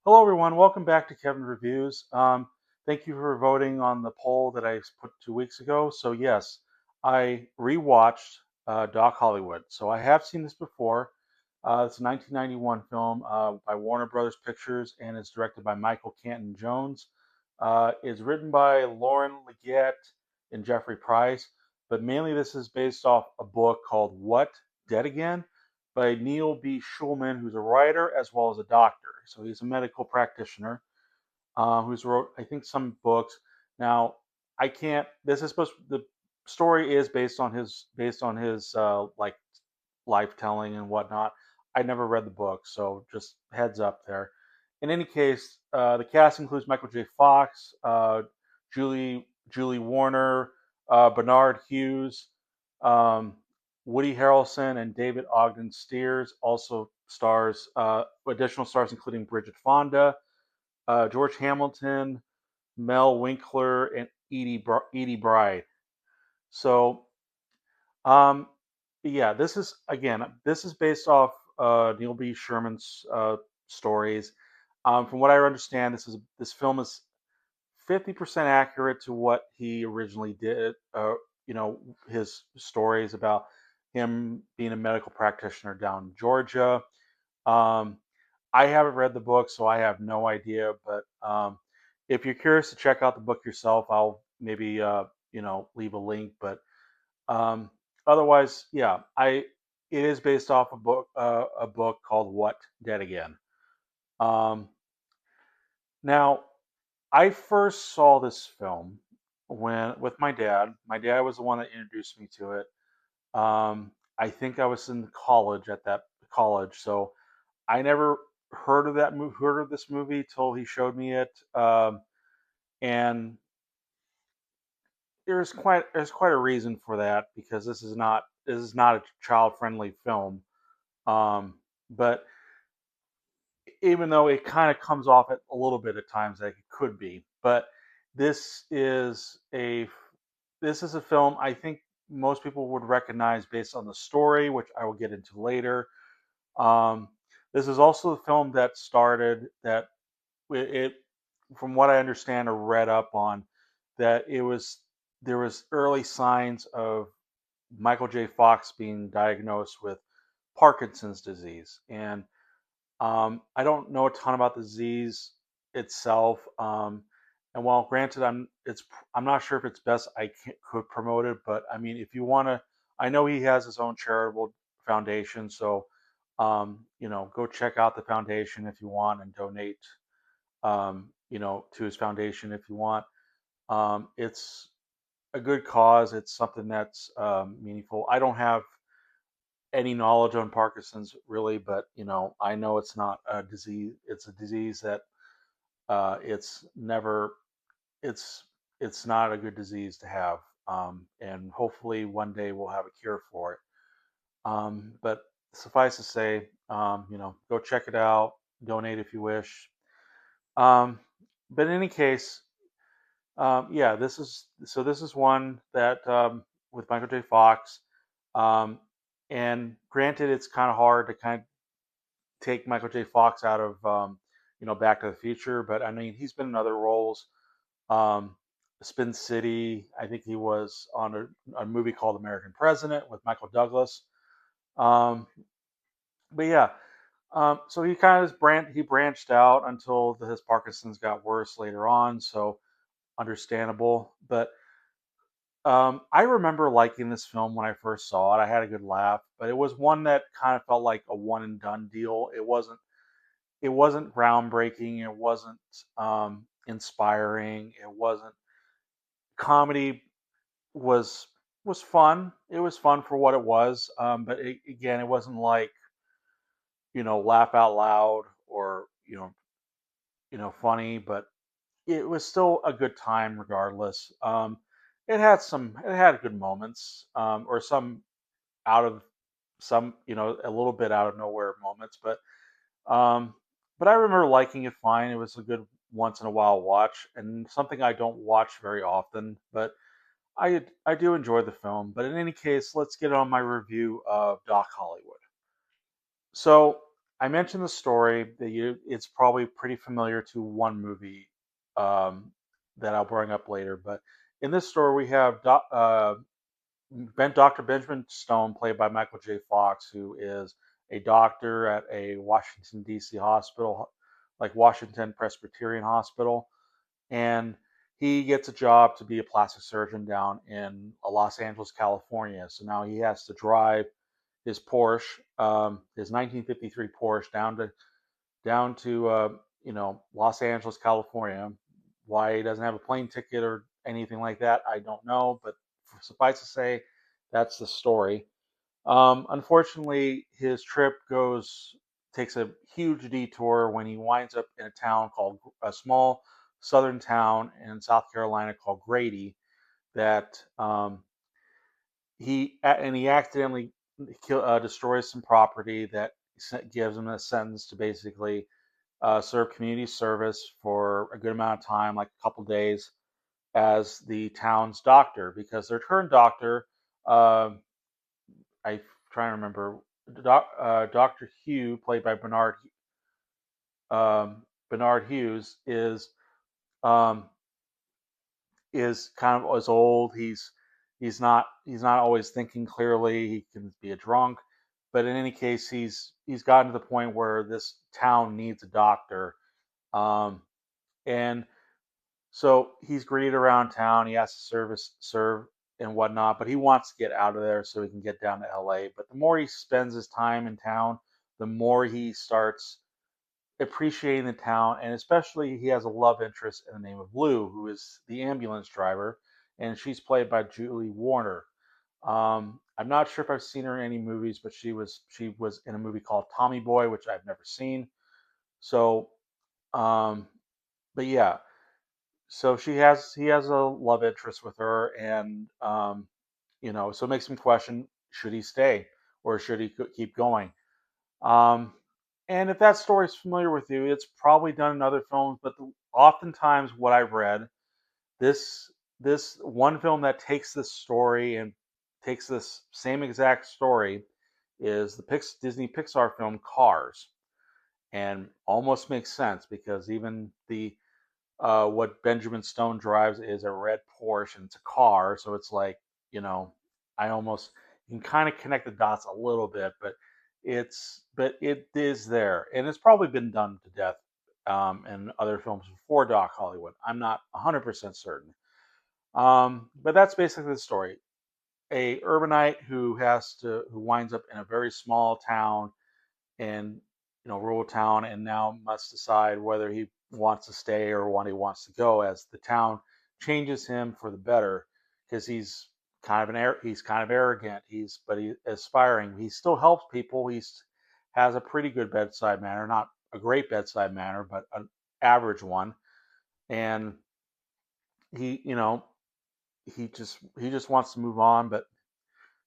Hello, everyone. Welcome back to Kevin Reviews. Thank you for voting on the poll that I put 2 weeks ago. So yes, I rewatched Doc Hollywood. So I have seen this before. It's a 1991 film by Warner Brothers Pictures, and it's directed by Michael Caton-Jones. It's written by Laurian, Leggett, and Jeffrey Price, but mainly this is based off a book called What, Dead Again? By Neil B. Shulman, who's a writer as well as a doctor. So he's a medical practitioner who's wrote, I think, some books. Now, I can't. This is supposed. The story is based on his like life telling and whatnot. I never read the book, so just heads up there. In any case, the cast includes Michael J. Fox, Julie Warner, Barnard Hughes, um, Woody Harrelson, and David Ogden Stiers. Also stars additional stars including Bridget Fonda, George Hamilton, Mel Winkler, and Eyde Byrde. So um, yeah, this is based off Neil B. Sherman's stories. From what I understand, this film is 50% accurate to what he originally did. You know, his stories about him being a medical practitioner down in Georgia. Um, I haven't read the book, so I have no idea. But if you're curious to check out the book yourself, I'll maybe leave a link. But um, otherwise, yeah, I it is based off a book called What, Dead Again. Um, now, I first saw this film when with my dad. My dad was the one that introduced me to it. I think I was in college at that college, so I never heard of this movie till he showed me it. And there's quite a reason for that because this is not a child friendly film. Um, but even though it kind of comes off at a little bit at times like it could be, but this is a this is a film I think most people would recognize based on the story, which I will get into later. Um, this is also the film that started that it, from what I understand or read up on, that it was there was early signs of Michael J. Fox being diagnosed with Parkinson's disease, and I don't know a ton about the disease itself. And while granted, I'm not sure if it's best could promote it, but I mean, if you want to, I know he has his own charitable foundation, so go check out the foundation if you want and donate, to his foundation if you want. It's a good cause. It's something that's meaningful. I don't have any knowledge on Parkinson's really, but I know it's not a disease. It's a disease that it's never it's it's not a good disease to have, and hopefully one day we'll have a cure for it. But suffice to say, go check it out, donate if you wish. Um, but in any case, yeah, this is one that with Michael J. Fox. Um, and granted, it's kind of hard to kind of take Michael J. Fox out of Back to the Future, but I mean he's been in other roles. Um, Spin City, I think he was on a movie called American President with Michael Douglas. Um, but yeah, so he kind of he branched out until his Parkinson's got worse later on, so understandable. But I remember liking this film when I first saw it. I had a good laugh, but it was one that kind of felt like a one and done deal. It wasn't groundbreaking. It wasn't inspiring. It wasn't comedy. Was fun. It was fun for what it was. But again, it wasn't like laugh out loud or funny. But it was still a good time regardless. It had good moments, or out of some a little bit out of nowhere moments, um, but I remember liking it fine. It was a good once in a while watch, and something I don't watch very often, but I do enjoy the film. But in any case, let's get on my review of Doc Hollywood. So. I mentioned the story that it's probably pretty familiar to one movie um, that I'll bring up later. But in this story, we have Dr. Benjamin Stone, played by Michael J. Fox, who is a doctor at a Washington, D.C. hospital, like Washington Presbyterian Hospital. And he gets a job to be a plastic surgeon down in Los Angeles, California. So now he has to drive his Porsche, his 1953 Porsche, down to Los Angeles, California. Why he doesn't have a plane ticket or anything like that, I don't know. But suffice to say, that's the story. Unfortunately, his trip takes a huge detour when he winds up in a small southern town in South Carolina called Grady. That he accidentally destroys some property that gives him a sentence to basically serve community service for a good amount of time, like a couple days, as the town's doctor, because their current doctor, uh, I'm trying to remember, Dr. Hugh, played by Barnard Hughes, um, is kind of is old. He's not always thinking clearly. He can be a drunk, but in any case, he's gotten to the point where this town needs a doctor, um, and so he's greeted around town. He has to serve and whatnot, but he wants to get out of there so he can get down to LA. But the more he spends his time in town, the more he starts appreciating the town, and especially he has a love interest in the name of Lou, who is the ambulance driver, and she's played by Julie Warner. I'm not sure if I've seen her in any movies, but she was in a movie called Tommy Boy, which I've never seen. So, um, but yeah, so he has a love interest with her, and so it makes him question: should he stay or should he keep going? Um, and if that story is familiar with you, it's probably done in other films, but oftentimes what I've read, this this one film that takes this story and takes this same exact story is the Disney Pixar film Cars, and almost makes sense because even the what Benjamin Stone drives is a red Porsche and it's a car, so it's like, you know, I almost you can kind of connect the dots a little bit, but it is there, and it's probably been done to death in other films before Doc Hollywood. I'm not 100% certain, but that's basically the story. A urbanite who winds up in a very small town in rural town, and now must decide whether he wants to stay or when he wants to go, as the town changes him for the better, because he's kind of arrogant, he's aspiring, he still helps people, he's has a pretty good bedside manner, not a great bedside manner, but an average one. And he you know he just wants to move on, but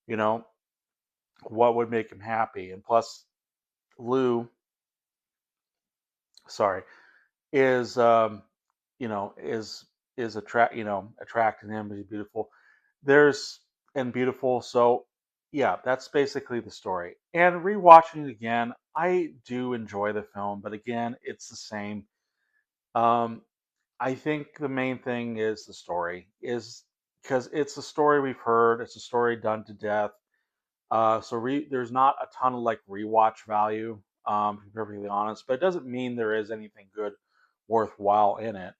you know what would make him happy? And plus, Lou, sorry, is you know is attracting him. He's beautiful. There's and beautiful. So yeah, that's basically the story. And rewatching it again, I do enjoy the film, but again, it's the same. Um, I think the main thing is the story is because it's a story we've heard. It's a story done to death. There's not a ton of like rewatch value, to be perfectly honest, but it doesn't mean there is anything good, worthwhile in it.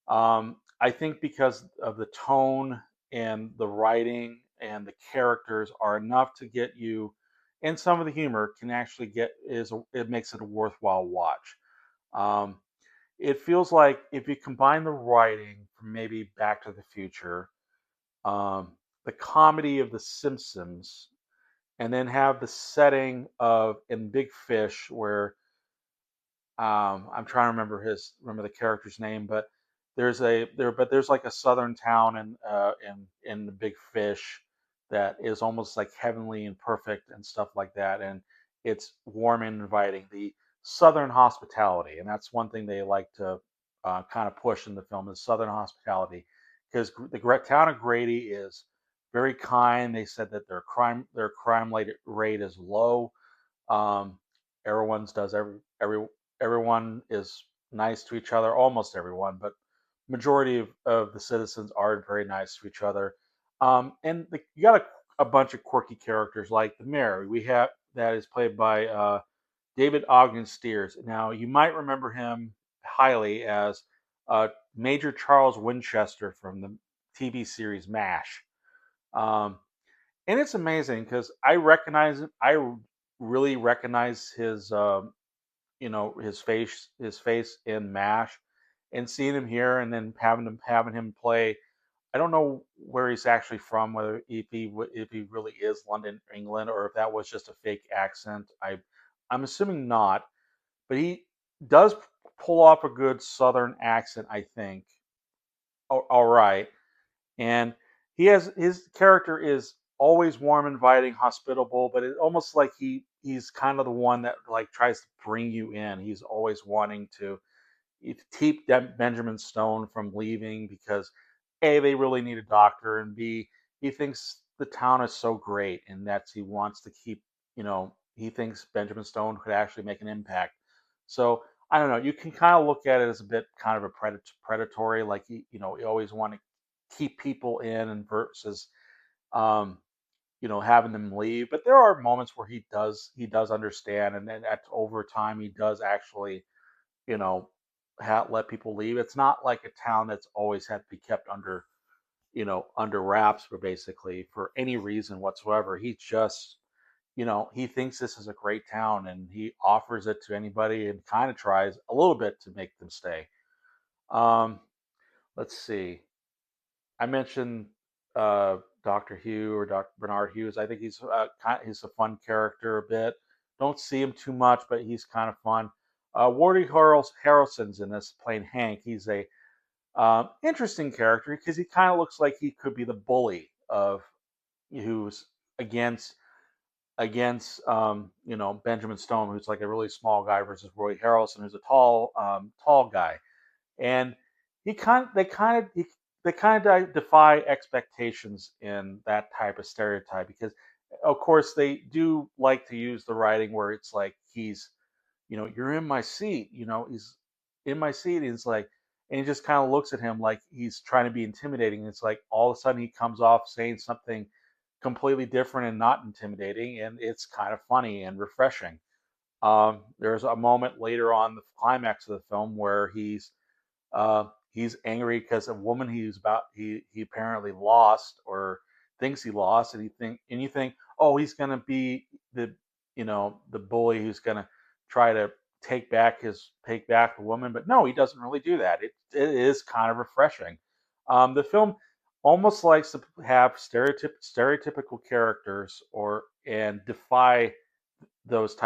I think because of the tone and the writing and the characters are enough to get you, and some of the humor can actually it makes it a worthwhile watch. Um, it feels like if you combine the writing from maybe Back to the Future, um, the comedy of The Simpsons, and then have the setting of in Big Fish, where I'm trying to remember the character's name, but there's like a southern town in the Big Fish that is almost like heavenly and perfect and stuff like that, and it's warm and inviting. The southern hospitality, and that's one thing they like to kind of push in the film, is southern hospitality, because the town of Grady is very kind. They said that their crime rate is low. Um, everyone is nice to each other, almost everyone, but majority of the citizens are very nice to each other. And you got a bunch of quirky characters like the mayor. We have that is played by David Ogden Stiers. Now you might remember him highly as Major Charles Winchester from the TV series MASH. Um, and it's amazing because I recognize him. Really recognize his face in MASH, and seeing him here, and then having him play. I don't know where he's actually from, whether if he really is London, England, or if that was just a fake accent. I'm assuming not, but he does pull off a good Southern accent, I think. All right, and his character is always warm, inviting, hospitable, but it's almost like he's kind of the one that like tries to bring you in. He's always wanting to keep Benjamin Stone from leaving because A, they really need a doctor, and B, he thinks the town is so great and that he wants to keep, he thinks Benjamin Stone could actually make an impact. So I don't know. You can kind of look at it as a bit kind of a predatory, like you always want to keep people in and versus um, having them leave. But there are moments where he does understand, and then over time he does actually you know let people leave. It's not like a town that's always had to be kept under wraps for basically for any reason whatsoever. He just he thinks this is a great town and he offers it to anybody and kind of tries a little bit to make them stay. Um, let's see. I mentioned Dr. Hugh or Dr. Barnard Hughes. I think he's a fun character a bit. Don't see him too much, but he's kind of fun. Woody Harrelson's in this playing Hank. He's a interesting character because he kind of looks like he could be the bully of who's against Benjamin Stone, who's like a really small guy, versus Roy Harrelson, who's a tall guy, and he kind they kind of he, they kind of defy expectations in that type of stereotype because, of course, they do like to use the writing where it's like you're in my seat, he's in my seat, and it's like, and he just kind of looks at him like he's trying to be intimidating. And it's like all of a sudden he comes off saying something completely different and not intimidating, and it's kind of funny and refreshing. There's a moment later on the climax of the film where he's angry because a woman he apparently lost or thinks he lost, and you think, oh, he's gonna be the bully who's gonna try to take back the woman, but no, he doesn't really do that. It is kind of refreshing. The film almost likes to have stereotypical characters and defy those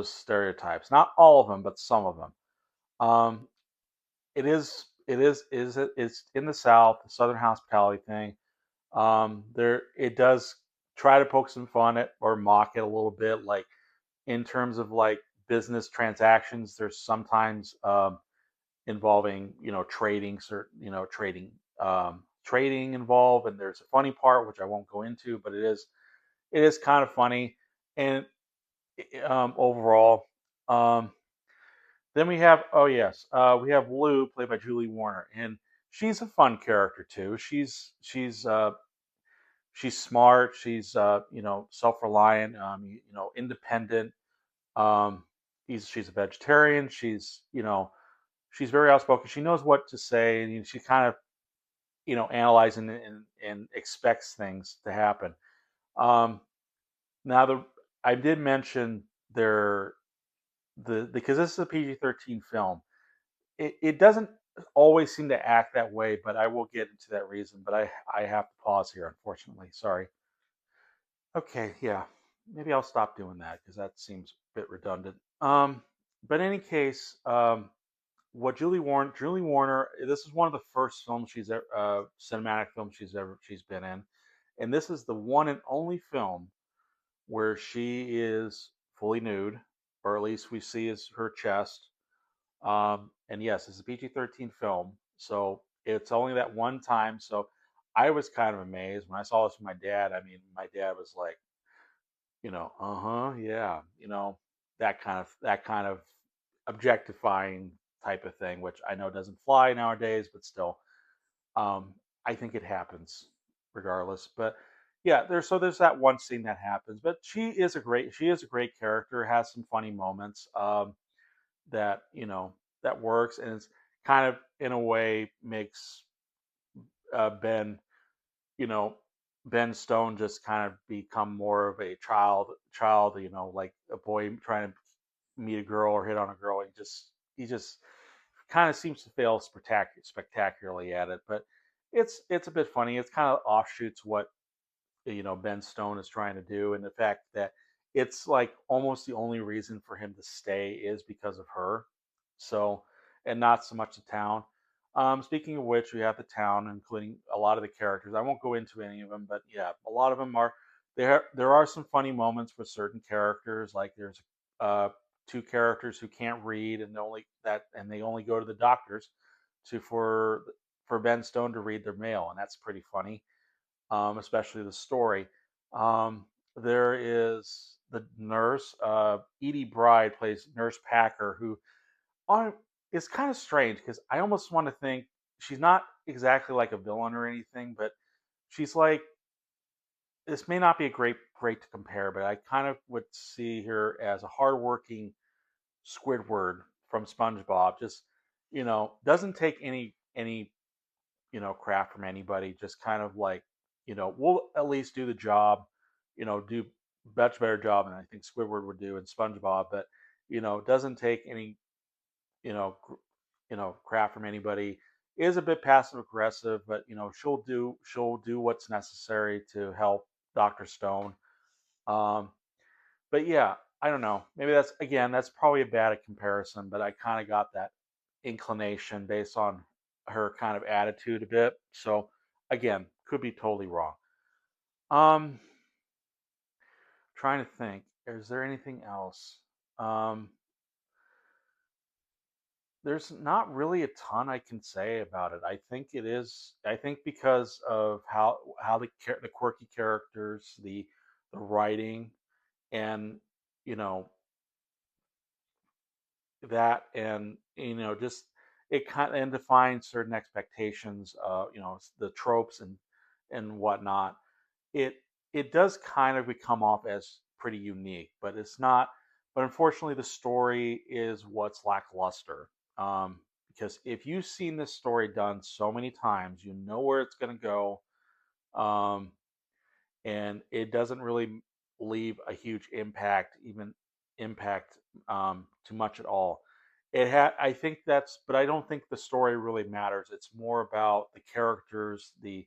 stereotypes. Not all of them, but some of them. Um, it's in the South, the Southern hospitality thing. There it does try to poke some fun at or mock it a little bit, like in terms of like business transactions. There's sometimes involving trading certain trading involved, and there's a funny part which I won't go into, but it is kind of funny and overall. Um, then we have, oh yes, we have Lou, played by Julie Warner, and she's a fun character too. She's smart. She's self-reliant. Independent. Um, she's a vegetarian. She's very outspoken. She knows what to say, and she kind of analyzing and expects things to happen. Um, now I did mention their the because this is a PG-13 film. It doesn't always seem to act that way, but I will get into that reason. But I have to pause here, unfortunately. Sorry. Okay, yeah, maybe I'll stop doing that because that seems a bit redundant. But in any case, what Julie Warner, this is one of the first films cinematic films she's been in, and this is the one and only film where she is fully nude, or at least we see is her chest. And yes, it's a PG-13 film, so it's only that one time. So I was kind of amazed when I saw this with my dad. I mean, my dad was like, yeah, that kind of objectifying type of thing, which I know doesn't fly nowadays, but still, um, I think it happens regardless. But yeah, there's that one scene that happens, but she is a great character, has some funny moments, that that works, and it's kind of in a way makes Ben, you know, Ben Stone just kind of become more of a child, like a boy trying to meet a girl or hit on a girl. He just kind of seems to fail spectacularly at it, but it's a bit funny. It's kind of offshoots what Ben Stone is trying to do, and the fact that it's like almost the only reason for him to stay is because of her. So, and not so much the town. Speaking of which, we have the town, including a lot of the characters. I won't go into any of them, but yeah, a lot of them are there. There are some funny moments with certain characters, like there's uh, two characters who can't read, and they only go to the doctors to for Ben Stone to read their mail, and that's pretty funny, especially the story. There is the nurse, Eyde Byrde plays Nurse Packer, who on is kind of strange because I almost want to think she's not exactly like a villain or anything, but she's like, this may not be a great to compare, but I kind of would see her as a hardworking Squidward from SpongeBob. Just doesn't take any crap from anybody. Just kind of like, we'll at least do the job, do much better job than I think Squidward would do in SpongeBob, but doesn't take any, crap from anybody. Is a bit passive aggressive, but she'll do what's necessary to help Doctor Stone. Um, but yeah, I don't know. Maybe that's probably a bad comparison, but I kind of got that inclination based on her kind of attitude a bit. So again, could be totally wrong. Um, trying to think. Is there anything else? Um, there's not really a ton I can say about it. I think it is. I think because of how the quirky characters, the writing, and you know that, and just it kind of and defines certain expectations. The tropes and whatnot. It it does kind of become off as pretty unique, but it's not. But unfortunately, the story is what's lackluster. Because if you've seen this story done so many times, you know where it's going to go, um, and it doesn't really leave a huge impact too much at all. I think but I don't think the story really matters. It's more about the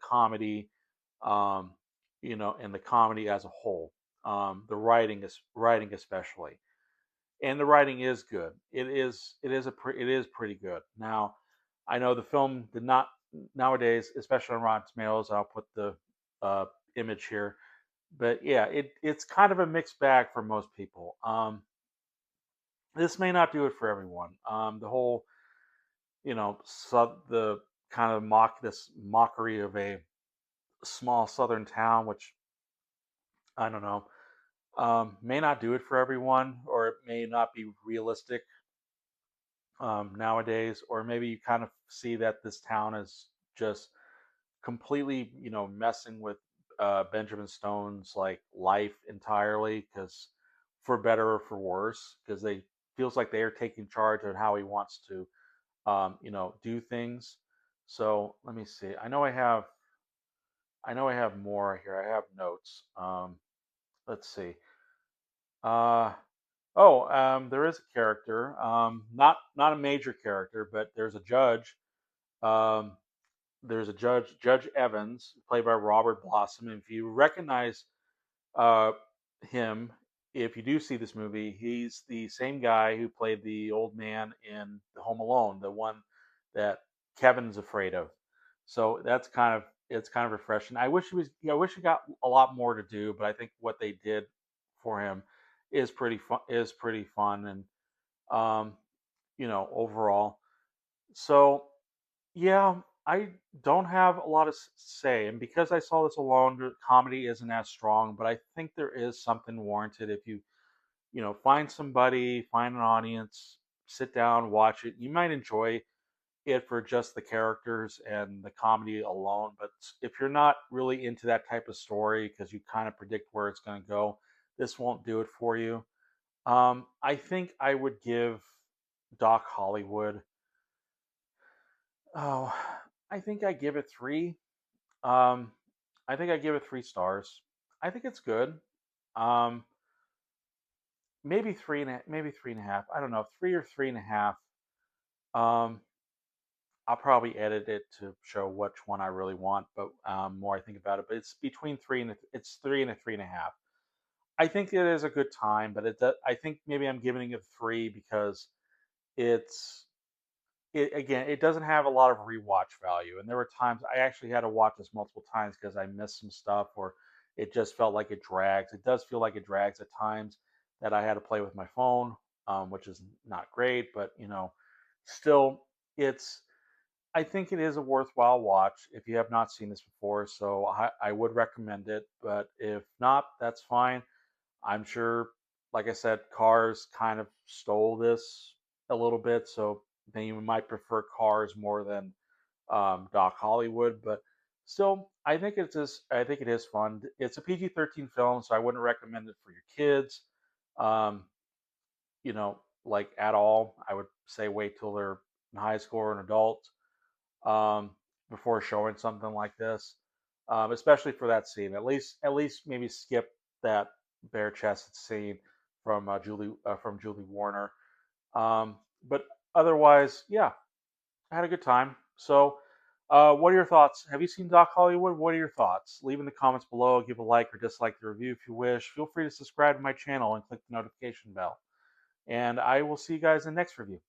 comedy, um, and the comedy as a whole. The writing especially, and the writing is good. It is pretty good. Now, I know the film did not nowadays, especially on Rotten Tomatoes. I'll put the uh, image here, but yeah, it's kind of a mixed bag for most people. This may not do it for everyone. The whole the kind of mockery of a small southern town, which I don't know, may not do it for everyone, or it may not be realistic nowadays, or maybe you kind of see that this town is just completely, messing with Benjamin Stone's like life entirely, because for better or for worse, because they feels like they are taking charge of how he wants to, do things. So let me see. I know I have more here. I have notes. Let's see. Uh, there is a character. Not a major character, but Um, there's a judge, Judge Evans, played by Robert Blossom. And if you recognize uh, him, if you do see this movie, he's the same guy who played the old man in the Home Alone, the one that Kevin's afraid of. So it's kind of refreshing. I wish he got a lot more to do, but I think what they did for him is pretty fun, and um, overall. So yeah, I don't have a lot to say, and because I saw this alone, the comedy isn't as strong. But I think there is something warranted if you find somebody, find an audience, sit down, watch it. You might enjoy it for just the characters and the comedy alone, but if you're not really into that type of story because you kind of predict where it's going to go, this won't do it for you. I think I would give Doc Hollywood. Oh, I think I give it three. Um, I think I give it 3 stars. I think it's good. Um, maybe maybe 3.5. I don't know, 3 or 3.5. Um, I'll probably edit it to show which one I really want, but more I think about it. But it's between it's 3 and a 3.5. I think it is a good time, but I think maybe I'm giving it 3 because it's again, it doesn't have a lot of rewatch value. And there were times I actually had to watch this multiple times because I missed some stuff or it just felt like it drags. It does feel like it drags at times that I had to play with my phone, which is not great, but still, it's. I think it is a worthwhile watch if you have not seen this before. So I would recommend it, but if not, that's fine. I'm sure, like I said, Cars kind of stole this a little bit, so then you might prefer Cars more than Doc Hollywood. But still, I think it is fun. It's a PG-13 film, so I wouldn't recommend it for your kids. Um, like at all. I would say wait till they're in high school or an adult um, before showing something like this, especially for that scene. At least maybe skip that bare chested scene from Julie Warner. Um, but otherwise, yeah, I had a good time. So, what are your thoughts? Have you seen Doc Hollywood? What are your thoughts? Leave in the comments below. Give a like or dislike the review if you wish. Feel free to subscribe to my channel and click the notification bell. And I will see you guys in the next review.